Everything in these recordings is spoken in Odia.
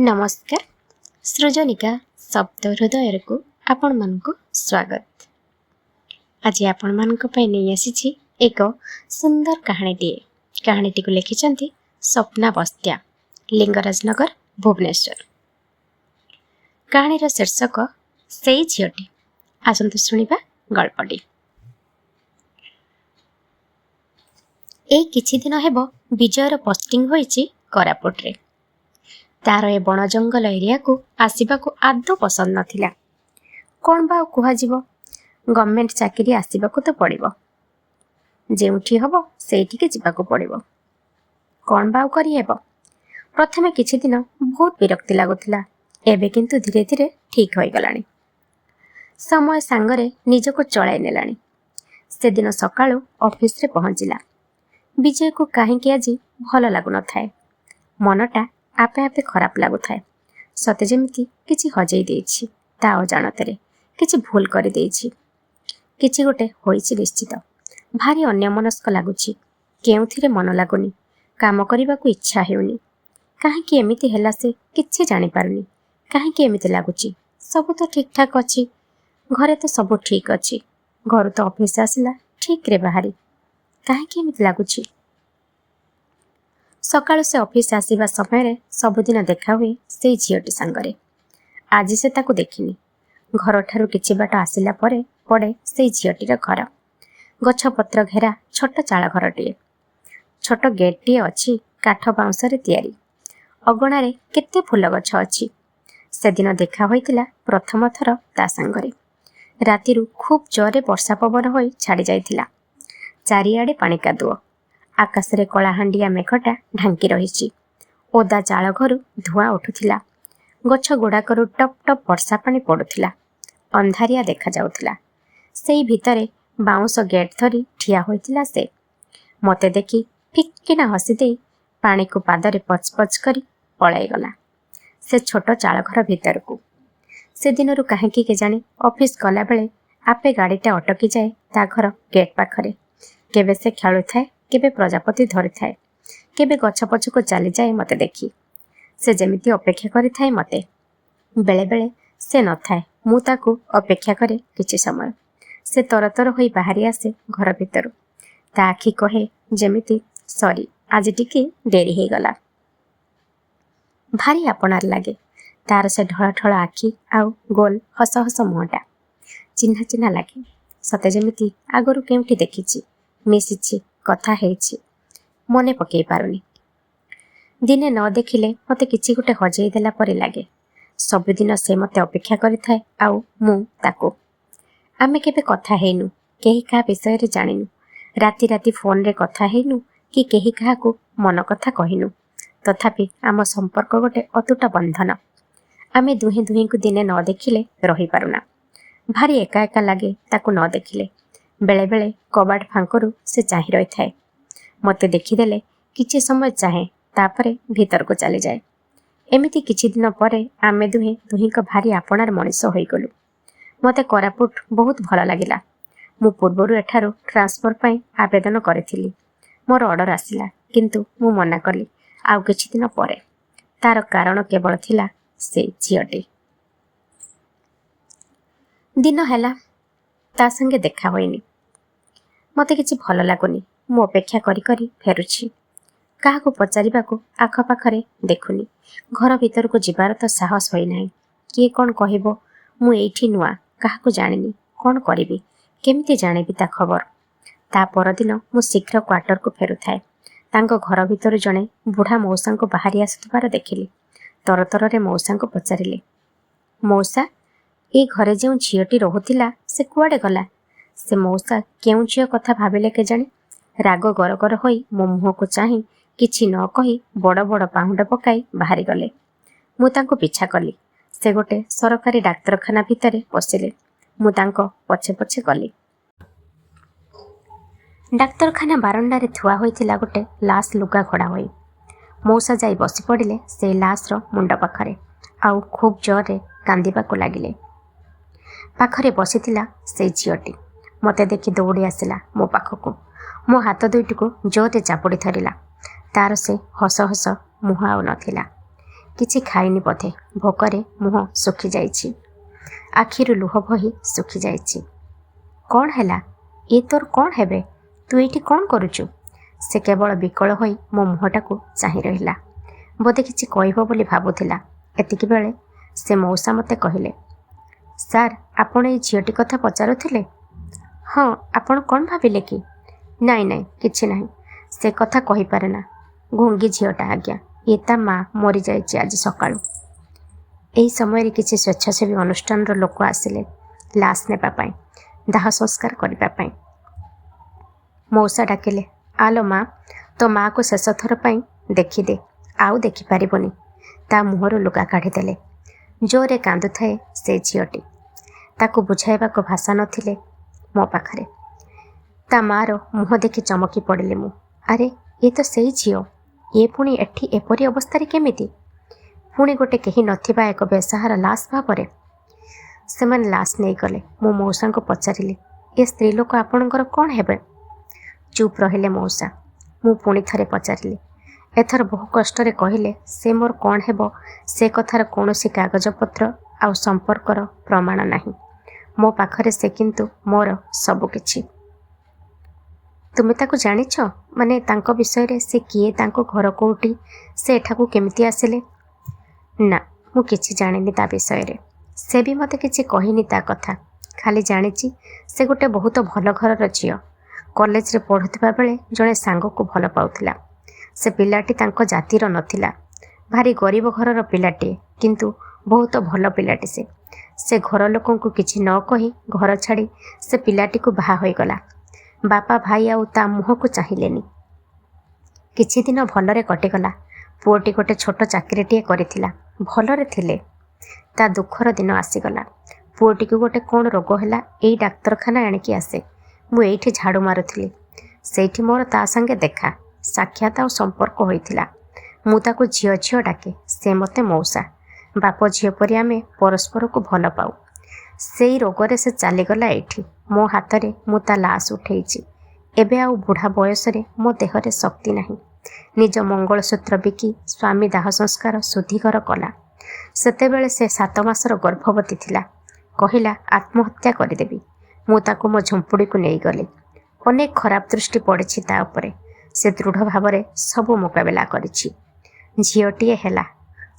नमस्कार सृजनिका शब्द हृदय को आपण मानक स्वागत। आज आपण मानक पई नहीं आसी एक सुंदर कहानीटी को लिखिछंती स्वप्ना बस्त्या लिंगराजनगर भुवनेश्वर। कहानीर शीर्षक सेई झियोटी। आसंतु शुणिबा गल्पटी। ए किछि दिन हेबो विजयर पोस्टिंग होईची कोरापुट रे। तार ए बण जंगल एरिया को आसवाक आदौ पसंद नथिला। कौन बा कुहाजिबो, गवर्नमेंट चाकरी आसवाक तो पड़िबो, जेउठी हबो सेठिके जिबाको पड़िबो। कौन बा करि हेबो। प्रथमे किछि दिन बहुत विरक्ति लागुथिला, एबे किंतु धीरे धीरे ठीक होई गलानी। समय सांगरे निजको चलाई नेलानी। से दिन सकाळु ऑफिस रे पहुंचिला। विजय को काहेकि आज भल लागु न थाए। मनटा आपे आपे खराब लागु थाए। सते जेमिति किछि हजई देछि, ता अजाणतरे किछि भूल करि देछि। किछि गोटे होइछि निश्चित। भारी अन्यमनस्क लागुछि। केउथिरे मन लागुनी। काम करिबाकू इच्छा हेउनी। काहेकि एमिति हेला से किछि जानि पारुनी। काहेकि एमिति लागुछि। सब तो ठीक ठाक अछि। घरे तो सब ठीक अछि। घर तो ऑफिस आसिला ठीक रे बाहरी। काहेकि एमिति लागुछि। सकाळु से ऑफिस आसीबा समय सबुदिन देखा हुए से झियोटी सांगरे। आज से ताकू देखिनी। घर ठारू किछि बाट आसिला परे पड़े से झियोटीर घर। गछ पत्र घेरा छोट चाळ घरटीए। छोट गेटटीए अछि काठ बाउंसरे तयारी। अगणारे केते फूल गछ अछि। से दिन देखा होइतिला प्रथम थर ता सांगरे। रातिरु खूब जोरे वर्षा पवन होई छाड़ी जाइतिला। चारिआडे पानी कादुओ। आकाशरे कलाहांडिया मेघटा ढांकी रहिछि। ओदा चाळ घरु धुआं उठुथिला। गछ गुड़ाकरू टप टप वर्षा पानी पड़ुथिला। अंधारिया देखा जाउथिला। सेई भितरे बाउंस गेट धरी ठिया होइतिला से। मते देखि फिक्किना हसी देई पानी को पादरे पचपच करी पळाई गला से छोट चाळ घर भितरकू। से दिनरु काहेकि के जाने ऑफिस गला बेले आपे गाड़ीटा अटकी जाए ता घर गेट पाखरे। केबे से खेलु थाए, केबे प्रजापति धरि थाए, केबे गछ पछको चली जाए मते देखी। से जेमिति अपेक्षा करि थाए मते। बेले बेले से न थाए, मु ताकू अपेक्षा करे किछि समय। से तरतर होई बाहरी आसे घर भितरु। ता आखि कहे जेमिति सॉरी आज टिके डेरी हे गला। भारी आपनार लागे। तार से ढळ ढळ आखि आउ गोल हस हस मुहटा चिन्हा चिन्हा लागे। सते जेमिति आगरु केउठी देखिछि, मिसिछि, कथा हेछि, मने पकेई पारुनी। दिने न देखिले मते किछि गोटे हजई देला परे लागे। सबुदिन से मते अपेक्षा करि थाए आउ मु ताको। आमे केबे कथा हेइनु, केही का विषय रे जानिनु। राति राति फोन रे कथा हेइनु कि केही काहाकू मन कथा कहिनु। तथापि आम संपर्क गोटे अतुट बंधन। आमे दुहे दुहे को दिने न देखिले रही पारुना। भारी एका एका लागे ताकू न देखिले। बेले बेले कबाड़ फांकरू से चाहि रही थाए। मते देखिदेले किछि समय चाहे, तापरे भीतर को चली जाए। एमिति किछि दिन परे आमे दुहे दुहिक भारी आपनार मनीष होई गलु। मते कोरापुट बहुत भल लागिला। मु पूर्वरु एठारु ट्रांसफर पई आवेदन करिथिली। मोर ऑर्डर आसिला, किंतु मु मना कली आउ किछि दिन परे। तार कारण केवल थिला से झियोटी। दिन हैला ता संगे देखा होइनी। मते किछि भल लागुनी। मु अपेक्षा करी करी फेरुछि। काहाको पचारिबाको आख पाखरे देखुनी। घर भीतर को जिबार तो साहस होई नाही। किए कोन कहिबो, मु एठी नुआ, काहाको जानिनी, कोन करिबी, केमिति जानिबी ता खबर। ता परदिन मु शीघ्र क्वार्टर को फेरुथाए। तांको घर भीतर जणे बुढ़ा मौसा को बाहरी आसुथिबार देखिली। तरतर रे मौसा को पचारिले, मौसा ए घरे जेउ झियोटी रहुथिला से कुआडे गला। से मौसा केउ झियो कथा भाबिले के जाने। राग गरगर होई मो मुह को चाही किछि न कही बड़ बड़ पाहुंड पकाई बाहरी गले। मु तांको पिछा कली। से गोटे सरकारी डाक्तरखाना भितरे पसिले। मु तांको पछे पछे गली। डाक्तरखाना बारंडारे थुआ होइतिला गोटे लाश लुगा घोड़ा होई। मौसा जाई बसी पड़िले से लाश रो मुंड पाखरे आउ खूब जोरे कांदिबाको लागिले। पाखरे बसितिला से झियोटी। मते देखि दौड़ी आसिला मो पाखकू। मो हाथ दुईटी को जोरे चापुड़ी धरिला। तार से हस हस मुह आउ नथिला। କିଛି ଖାଇନି ବୋଧେ। ଭୋକରେ ମୁହଁ ଶୁଖିଯାଇଛି, ଆଖିରୁ ଲୁହ ବହି ଶୁଖିଯାଇଛି। କ'ଣ ହେଲା? ଏ ତୋର କ'ଣ ହେବେ? ତୁ ଏଇଠି କ'ଣ କରୁଛୁ? ସେ କେବଳ ବିକଳ ହୋଇ ମୋ ମୁହଁଟାକୁ ଚାହିଁ ରହିଲା। ବୋଧେ କିଛି କହିବ ବୋଲି ଭାବୁଥିଲା। ଏତିକିବେଳେ ସେ ମଉସା ମୋତେ କହିଲେ, ସାର୍, ଆପଣ ଏଇ ଝିଅଟି କଥା ପଚାରୁଥିଲେ? ହଁ, ଆପଣ କ'ଣ ଭାବିଲେ କି? ନାଇଁ ନାଇଁ, କିଛି ନାହିଁ। ସେ କଥା କହିପାରେ ନା। ଘୁଙ୍ଗି ଝିଅଟା ଆଜ୍ଞା। ଏ ତା ମା ମରିଯାଇଛି ଆଜି ସକାଳୁ। ଏହି ସମୟରେ କିଛି ସ୍ୱେଚ୍ଛାସେବୀ ଅନୁଷ୍ଠାନର ଲୋକ ଆସିଲେ ଲାସ୍ ନେବା ପାଇଁ, ଦାହ ସଂସ୍କାର କରିବା ପାଇଁ। ମଉସା ଡାକିଲେ, ଆଲୋ ମା, ତୋ ମାଆକୁ ଶେଷ ଥର ପାଇଁ ଦେଖିଦେ, ଆଉ ଦେଖିପାରିବନି। ତା ମୁହଁରୁ ଲୁଗା କାଢ଼ିଦେଲେ। ଜୋରରେ କାନ୍ଦୁଥାଏ ସେ ଝିଅଟି। ତାକୁ ବୁଝାଇବାକୁ ଭାଷା ନଥିଲେ ମୋ ପାଖରେ। ତା ମାଆର ମୁହଁ ଦେଖି ଚମକି ପଡ଼ିଲି ମୁଁ। ଆରେ, ଏ ତ ସେଇ ଝିଅ। ଏ ପୁଣି ଏଠି ଏପରି ଅବସ୍ଥାରେ କେମିତି? ପୁଣି ଗୋଟେ କେହି ନଥିବା ଏକ ବେସାହାର ଲାସ୍ ଭାବରେ। ସେମାନେ ଲାସ୍ ନେଇଗଲେ। ମୁଁ ମଉସାଙ୍କୁ ପଚାରିଲି, ଏ ସ୍ତ୍ରୀ ଲୋକ ଆପଣଙ୍କର କ'ଣ ହେବେ? ଚୁପ୍ ରହିଲେ ମଉସା। ମୁଁ ପୁଣି ଥରେ ପଚାରିଲି। ଏଥର ବହୁ କଷ୍ଟରେ କହିଲେ, ସେ ମୋର କ'ଣ ହେବ ସେ କଥାର କୌଣସି କାଗଜପତ୍ର ଆଉ ସମ୍ପର୍କର ପ୍ରମାଣ ନାହିଁ ମୋ ପାଖରେ। ସେ କିନ୍ତୁ ମୋର ସବୁ କିଛି। ତୁମେ ତାକୁ ଜାଣିଛ? ମାନେ ତାଙ୍କ ବିଷୟରେ? ସେ କିଏ, ତାଙ୍କ ଘର କେଉଁଠି, ସେ ଏଠାକୁ କେମିତି ଆସିଲେ? ନା, ମୁଁ କିଛି ଜାଣିନି ତା ବିଷୟରେ। ସେ ବି ମୋତେ କିଛି କହିନି ତା କଥା। ଖାଲି ଜାଣିଛି ସେ ଗୋଟେ ବହୁତ ଭଲ ଘରର ଝିଅ। କଲେଜରେ ପଢ଼ୁଥିବା ବେଳେ ଜଣେ ସାଙ୍ଗକୁ ଭଲ ପାଉଥିଲା। ସେ ପିଲାଟି ତାଙ୍କ ଜାତିର ନଥିଲା, ଭାରି ଗରିବ ଘରର ପିଲାଟିଏ, କିନ୍ତୁ ବହୁତ ଭଲ ପିଲାଟି ସେ। ସେ ଘର ଲୋକଙ୍କୁ କିଛି ନ କହି ଘର ଛାଡ଼ି ସେ ପିଲାଟିକୁ ବାହା ହୋଇଗଲା। ବାପା ଭାଇ ଆଉ ତା ମୁହଁକୁ ଚାହିଁଲେନି। କିଛି ଦିନ ଭଲରେ କଟିଗଲା। ପୁଅଟି ଗୋଟେ ଛୋଟ ଚାକିରିଟିଏ କରିଥିଲା। ଭଲରେ ଥିଲେ। ତା ଦୁଃଖର ଦିନ ଆସିଗଲା। ପୁଅଟିକୁ ଗୋଟେ କ'ଣ ରୋଗ ହେଲା, ଏଇ ଡାକ୍ତରଖାନା ଆଣିକି ଆସେ। ମୁଁ ଏଇଠି ଝାଡ଼ୁ ମାରୁଥିଲି। ସେଇଠି ମୋର ତା ସାଙ୍ଗେ ଦେଖା ସାକ୍ଷାତ ଆଉ ସମ୍ପର୍କ ହୋଇଥିଲା। ମୁଁ ତାକୁ ଝିଅ ଝିଅ ଡାକେ, ସେ ମୋତେ ମଉସା। ବାପ ଝିଅ ପରି ଆମେ ପରସ୍ପରକୁ ଭଲ ପାଉ। ସେଇ ରୋଗରେ ସେ ଚାଲିଗଲା ଏଇଠି। ମୋ ହାତରେ ମୁଁ ତା ଲାସ୍ ଉଠେଇଛି। ଏବେ ଆଉ ବୁଢ଼ା ବୟସରେ ମୋ ଦେହରେ ଶକ୍ତି ନାହିଁ। ନିଜ ମଙ୍ଗଳସୂତ୍ର ବିକି ସ୍ୱାମୀ ଦାହ ସଂସ୍କାର ଶୁଦ୍ଧିଘର କଲା। ସେତେବେଳେ ସେ 7 ମାସର ଗର୍ଭବତୀ ଥିଲା। କହିଲା ଆତ୍ମହତ୍ୟା କରିଦେବି। ମୁଁ ତାକୁ ମୋ ଝୁମ୍ପୁଡ଼ିକୁ ନେଇଗଲି। ଅନେକ ଖରାପ ଦୃଷ୍ଟି ପଡ଼ିଛି ତା ଉପରେ। ସେ ଦୃଢ଼ ଭାବରେ ସବୁ ମୁକାବିଲା କରିଛି। ଝିଅଟିଏ ହେଲା।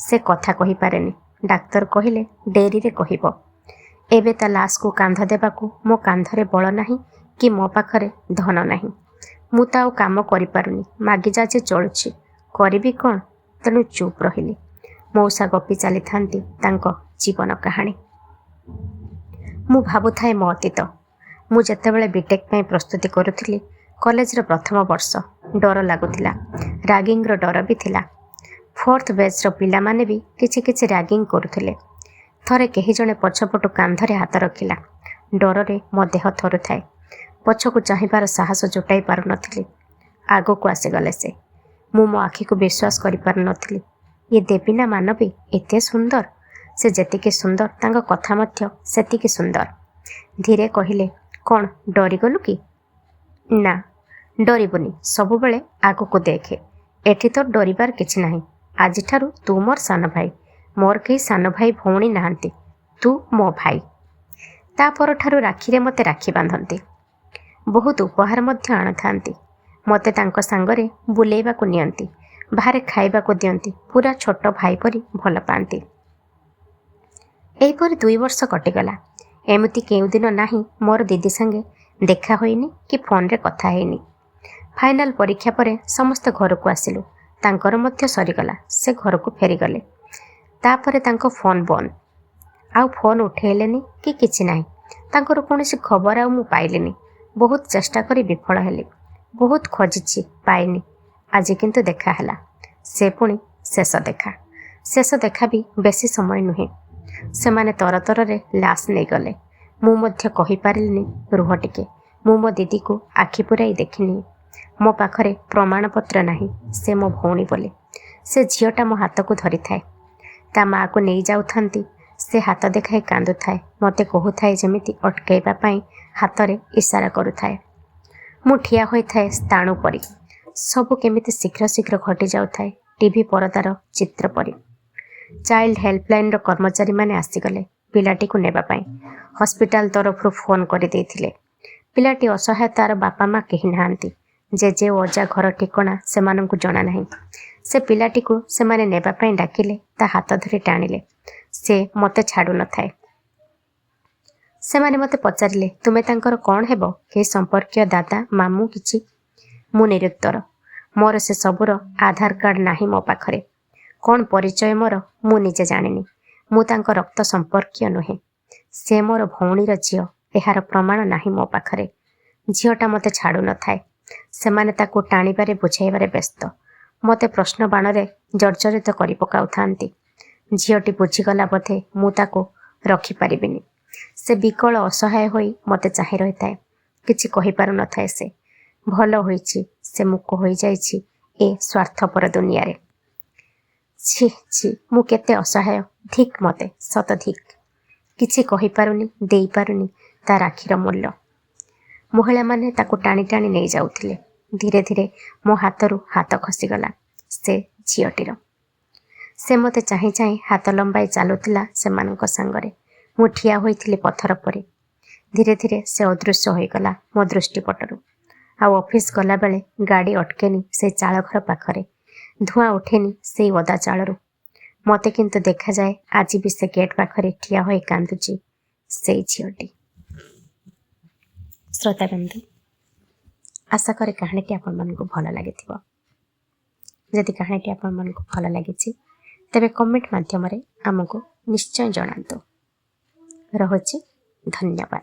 ସେ କଥା କହିପାରେନି। ଡାକ୍ତର କହିଲେ ଡେରିରେ କହିବ। ଏବେ ତା ଲାସ୍କୁ କାନ୍ଧ ଦେବାକୁ ମୋ କାନ୍ଧରେ ବଳ ନାହିଁ କି ମୋ ପାଖରେ ଧନ ନାହିଁ। ମୁଁ ତ ଆଉ କାମ କରିପାରୁନି। ମାଗିଯାଚି ଚଳୁଛି। କରିବି କ'ଣ? ତେଣୁ ଚୁପ୍ ରହିଲି। ମଉସା ଗପି ଚାଲିଥାନ୍ତି ତାଙ୍କ ଜୀବନ କାହାଣୀ। ମୁଁ ଭାବୁଥାଏ ମୋ ଅତୀତ। ମୁଁ ଯେତେବେଳେ ବିଟେକ୍ ପାଇଁ ପ୍ରସ୍ତୁତି କରୁଥିଲି, କଲେଜର ପ୍ରଥମ ବର୍ଷ, ଡର ଲାଗୁଥିଲା। ରାଗିଂର ଡର ବି ଥିଲା। 4th ବେଚ୍ର ପିଲାମାନେ ବି କିଛି କିଛି ରାଗିଂ କରୁଥିଲେ। ଥରେ କେହି ଜଣେ ପଛପଟୁ କାନ୍ଧରେ ହାତ ରଖିଲା। ଡରରେ ମୋ ଦେହ ଥରୁଥାଏ। ପଛକୁ ଚାହିଁବାର ସାହସ ଜୁଟାଇ ପାରୁନଥିଲି। ଆଗକୁ ଆସିଗଲେ ସେ। ମୁଁ ମୋ ଆଖିକୁ ବିଶ୍ୱାସ କରିପାରୁନଥିଲି। ଏ ଦେବୀ ନା ମାନବୀ? ଏତେ ସୁନ୍ଦର। ସେ ଯେତିକି ସୁନ୍ଦର, ତାଙ୍କ କଥା ମଧ୍ୟ ସେତିକି ସୁନ୍ଦର। ଧୀରେ କହିଲେ, କ'ଣ ଡରିଗଲୁ କି? ନା, ଡରିବୁନି। ସବୁବେଳେ ଆଗକୁ ଦେଖେ। ଏଠି ତ ଡରିବାର କିଛି ନାହିଁ। ଆଜିଠାରୁ ତୁ ମୋର ସାନ ଭାଇ। ମୋର କେହି ସାନ ଭାଇ ଭଉଣୀ ନାହାନ୍ତି। ତୁ ମୋ ଭାଇ। ତା ପରଠାରୁ ରାକ୍ଷୀରେ ମୋତେ ରାକ୍ଷୀ ବାନ୍ଧନ୍ତି। ବହୁତ ଉପହାର ମଧ୍ୟ ଆଣିଥାନ୍ତି। ମୋତେ ତାଙ୍କ ସାଙ୍ଗରେ ବୁଲେଇବାକୁ ନିଅନ୍ତି। ବାହାରେ ଖାଇବାକୁ ଦିଅନ୍ତି। ପୁରା ଛୋଟ ଭାଇ ପରି ଭଲ ପାଆନ୍ତି। ଏହିପରି 2 ବର୍ଷ କଟିଗଲା। ଏମିତି କେଉଁଦିନ ନାହିଁ ମୋର ଦିଦି ସାଙ୍ଗେ ଦେଖା ହୋଇନି କି ଫୋନରେ କଥା ହେଇନି। ଫାଇନାଲ ପରୀକ୍ଷା ପରେ ସମସ୍ତେ ଘରକୁ ଆସିଲୁ। ତାଙ୍କର ମଧ୍ୟ ସରିଗଲା। ସେ ଘରକୁ ଫେରିଗଲେ। ତାପରେ ତାଙ୍କ ଫୋନ୍ ବନ୍ଦ। ଆଉ ଫୋନ୍ ଉଠେଇଲେନି କି କିଛି ନାହିଁ। ତାଙ୍କର କୌଣସି ଖବର ଆଉ ମୁଁ ପାଇଲିନି। ବହୁତ ଚେଷ୍ଟା କରି ବିଫଳ ହେଲି। ବହୁତ ଖୋଜିଛି, ପାଇନି। ଆଜି କିନ୍ତୁ ଦେଖା ହେଲା। ସେ ପୁଣି ଶେଷ ଦେଖା। ଶେଷ ଦେଖା ବି ବେଶୀ ସମୟ ନୁହେଁ। ସେମାନେ ତରତରରେ ଲାସ୍ ନେଇଗଲେ। ମୁଁ ମଧ୍ୟ କହିପାରିଲିନି ରୁହ ଟିକେ। ମୁଁ ମୋ ଦିଦିକୁ ଆଖି ପୁରାଇ ଦେଖିନି। ମୋ ପାଖରେ ପ୍ରମାଣପତ୍ର ନାହିଁ ସେ ମୋ ଭଉଣୀ ବୋଲି। ସେ ଝିଅଟା ମୋ ହାତକୁ ଧରିଥାଏ। ତା ମାଆକୁ ନେଇଯାଉଥାନ୍ତି। ସେ ହାତ ଦେଖାଇ କାନ୍ଦୁଥାଏ। ମୋତେ କହୁଥାଏ ଯେମିତି ଅଟକାଇବା ପାଇଁ ହାତରେ ଇସାରା କରୁଥାଏ। ମୁଁ ଠିଆ ହୋଇଥାଏ ସ୍ଥାଣୁ ପରି। ସବୁ କେମିତି ଶୀଘ୍ର ଶୀଘ୍ର ଘଟି ଯାଉଥାଏ, ଟିଭି ପରଦାର ଚିତ୍ର ପରି। ଚାଇଲ୍ଡ ହେଲ୍ପଲାଇନ୍ର କର୍ମଚାରୀମାନେ ଆସିଗଲେ ପିଲାଟିକୁ ନେବା ପାଇଁ। ହସ୍ପିଟାଲ ତରଫରୁ ଫୋନ୍ କରିଦେଇଥିଲେ। ପିଲାଟି ଅସହାୟ, ତା'ର ବାପା ମା କେହି ନାହାନ୍ତି। ଜେଜେ ଓ ଅଜା ଘର ଠିକଣା ସେମାନଙ୍କୁ ଜଣା ନାହିଁ। ସେ ପିଲାଟିକୁ ସେମାନେ ନେବା ପାଇଁ ଡାକିଲେ, ତା ହାତ ଧରି ଟାଣିଲେ। ସେ ମୋତେ ଛାଡ଼ୁ ନଥାଏ। ସେମାନେ ମୋତେ ପଚାରିଲେ, ତୁମେ ତାଙ୍କର କ'ଣ ହେବ? କେହି ସମ୍ପର୍କୀୟ, ଦାଦା, ମାମୁଁ କିଛି? ମୁଁ ନିରୁତ୍ତର। ମୋର ସେ ସବୁର ଆଧାର କାର୍ଡ଼ ନାହିଁ ମୋ ପାଖରେ। କ'ଣ ପରିଚୟ ମୋର ମୁଁ ନିଜେ ଜାଣିନି। ମୁଁ ତାଙ୍କ ରକ୍ତ ସମ୍ପର୍କୀୟ ନୁହେଁ। ସେ ମୋର ଭଉଣୀର ଝିଅ, ଏହାର ପ୍ରମାଣ ନାହିଁ ମୋ ପାଖରେ। ଝିଅଟା ମୋତେ ଛାଡ଼ୁ ନଥାଏ। ସେମାନେ ତାକୁ ଟାଣିବାରେ ବୁଝାଇବାରେ ବ୍ୟସ୍ତ। ମୋତେ ପ୍ରଶ୍ନ ବାଣରେ ଜର୍ଜରିତ କରି ପକାଉଥାନ୍ତି। ଝିଅଟି ବୁଝିଗଲା ବୋଧେ ମୁଁ ତାକୁ ରଖିପାରିବିନି। ସେ ବିକଳ ଅସହାୟ ହୋଇ ମୋତେ ଚାହିଁ ରହିଥାଏ। କିଛି କହିପାରୁ ନଥାଏ ସେ। ଭଲ ହୋଇଛି ସେ ମୁକ ହୋଇଯାଇଛି ଏ ସ୍ୱାର୍ଥପର ଦୁନିଆରେ। ଛି ଛି, ମୁଁ କେତେ ଅସହାୟ। ଧିକ୍ ମୋତେ, ସତ ଧିକ୍। କିଛି କହିପାରୁନି, ଦେଇପାରୁନି ତା'ର ଆଖିର ମୂଲ୍ୟ। ମହିଳାମାନେ ତାକୁ ଟାଣି ଟାଣି ନେଇଯାଉଥିଲେ। ଧୀରେ ଧୀରେ ମୋ ହାତରୁ ହାତ ଖସିଗଲା ସେ ଝିଅଟିର। ସେ ମୋତେ ଚାହିଁ ଚାହିଁ ହାତ ଲମ୍ବାଇ ଚାଲୁଥିଲା ସେମାନଙ୍କ ସାଙ୍ଗରେ। ମୁଁ ଠିଆ ହୋଇଥିଲି ପଥର ପରି। ଧୀରେ ଧୀରେ ସେ ଅଦୃଶ୍ୟ ହୋଇଗଲା ମୋ ଦୃଷ୍ଟିପଟରୁ। ଆଉ ଅଫିସ୍ ଗଲାବେଳେ ଗାଡ଼ି ଅଟକେନି ସେଇ ଚାଳଘର ପାଖରେ। ଧୂଆଁ ଉଠେନି ସେଇ ଓଦା ଚାଳରୁ। ମୋତେ କିନ୍ତୁ ଦେଖାଯାଏ ଆଜି ବି ସେ ଗେଟ୍ ପାଖରେ ଠିଆ ହୋଇ କାନ୍ଦୁଛି ସେଇ ଝିଅଟି। ଶ୍ରୋତାବନ୍ଧୁ, ଆଶା କରେ କାହାଣୀଟି ଆପଣମାନଙ୍କୁ ଭଲ ଲାଗିଥିବ। ଯଦି କାହାଣୀଟି ଆପଣମାନଙ୍କୁ ଭଲ ଲାଗିଛି ତେବେ କମେଣ୍ଟ ମାଧ୍ୟମରେ ଆମକୁ ନିଶ୍ଚୟ ଜଣାନ୍ତୁ। ରହୁଛି, ଧନ୍ୟବାଦ।